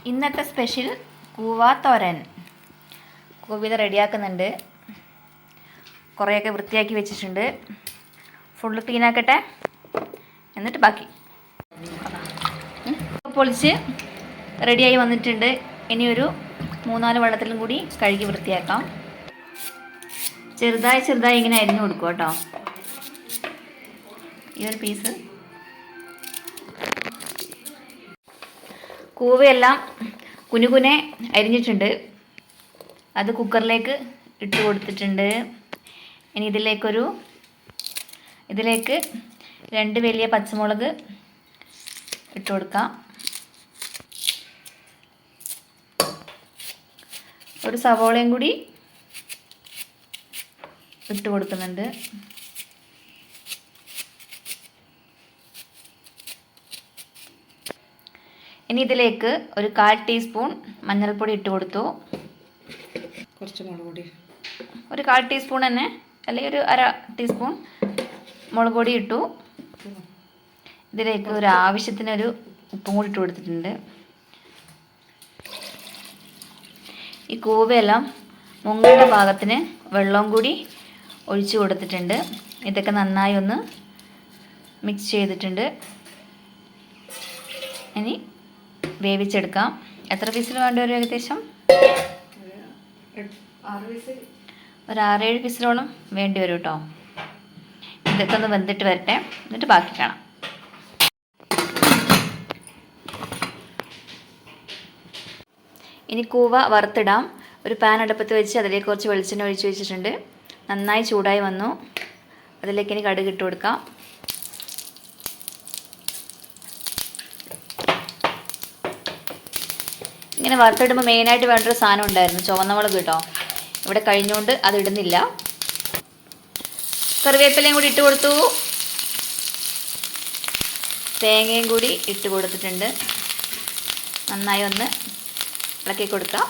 ഇന്നത്തെ സ്പെഷ്യൽ കൂവാത്തോരൻ. കൂവ റെഡിയാക്കുന്നുണ്ട്. കുറേയൊക്കെ വൃത്തിയാക്കി വെച്ചിട്ടുണ്ട്. ഫുള്ള് ക്ലീനാക്കട്ടെ, എന്നിട്ട് ബാക്കി. പൊളിച്ച് റെഡിയായി വന്നിട്ടുണ്ട്. ഇനി ഒരു 3-4 വെള്ളത്തിലും കൂടി കഴുകി വൃത്തിയാക്കാം. ചെറുതായി ഇങ്ങനെ അരിഞ്ഞു കൊടുക്കും കേട്ടോ. ഈ ഒരു പീസ് കൂവയെല്ലാം കുനുകുനെ അരിഞ്ഞിട്ടുണ്ട്. അത് കുക്കറിലേക്ക് ഇട്ട് കൊടുത്തിട്ടുണ്ട്. ഇനി ഇതിലേക്ക് 2 വലിയ പച്ചമുളക് ഇട്ട് കൊടുക്കാം. ഒരു സവോളയും കൂടി ഇട്ട് കൊടുക്കുന്നുണ്ട്. ഇനി ഇതിലേക്ക് ഒരു 1/4 ടീസ്പൂൺ മഞ്ഞൾപ്പൊടി ഇട്ട് കൊടുത്തു. കുറച്ച് മുളക് പൊടി, ഒരു 1/4 ടീസ്പൂൺ തന്നെ, അല്ലെങ്കിൽ ഒരു 1/2 ടീസ്പൂൺ മുളക് പൊടി ഇട്ടു. ഇതിലേക്ക് ഒരു ആവശ്യത്തിനൊരു ഉപ്പും കൂടി ഇട്ട് കൊടുത്തിട്ടുണ്ട്. ഈ കൂവയെല്ലാം മുങ്ങേണ്ട പാകത്തിന് വെള്ളവും കൂടി ഒഴിച്ച് കൊടുത്തിട്ടുണ്ട്. ഇതൊക്കെ നന്നായി ഒന്ന് മിക്സ് ചെയ്തിട്ടുണ്ട്. ഇനി വേവിച്ചെടുക്കാം. എത്ര വിസിൽ വേണ്ടി വരും? ഏകദേശം ഒരു 6-7 വിസിലോളം വേണ്ടി വരും കേട്ടോ. ഇതൊക്കെ ഒന്ന് വെന്തിട്ട് വരട്ടെ, എന്നിട്ട് ബാക്കി കാണാം. ഇനി കൂവ വറുത്തിടാം. ഒരു പാൻ അടുപ്പത്ത് വെച്ച് അതിലേക്ക് കുറച്ച് വെളിച്ചെണ്ണ ഒഴിച്ച് വെച്ചിട്ടുണ്ട്. നന്നായി ചൂടായി വന്നു. അതിലേക്ക് ഇനി കടുക് ഇട്ട് കൊടുക്കാം. ഇങ്ങനെ വറുത്തിടുമ്പോൾ മെയിനായിട്ട് വേണ്ടൊരു സാധനം ഉണ്ടായിരുന്നു, ചുവന്ന മുളക് കേട്ടോ. ഇവിടെ കഴിഞ്ഞുകൊണ്ട് അത് ഇടുന്നില്ല. കറിവേപ്പിലയും കൂടി ഇട്ട് കൊടുത്തു. തേങ്ങയും കൂടി ഇട്ട് കൊടുത്തിട്ടുണ്ട്. നന്നായി ഒന്ന് ഇളക്കി കൊടുക്കാം.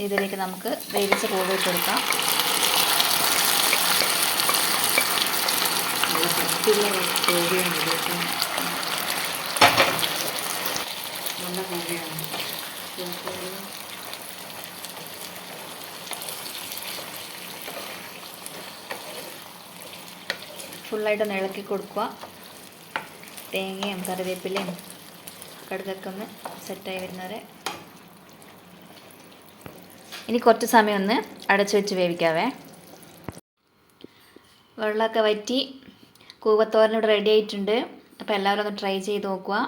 ഇതിലേക്ക് നമുക്ക് വേവിച്ച കൂവ ഇട്ട് കൊടുക്കാം. ഫുള്ളായിട്ടൊന്ന് ഇളക്കി കൊടുക്കുക. തേങ്ങയും കറിവേപ്പിലയും കടുകൊക്കെ ഒന്ന് സെറ്റായി വരുന്നവരെ ഇനി കുറച്ച് സമയം ഒന്ന് അടച്ചു വെച്ച് വേവിക്കാവേ. വെള്ളമൊക്കെ വറ്റി കൂവത്തോരൻ ഇവിടെ റെഡി ആയിട്ടുണ്ട്. അപ്പോൾ എല്ലാവരും ഒന്ന് ട്രൈ ചെയ്ത് നോക്കുക.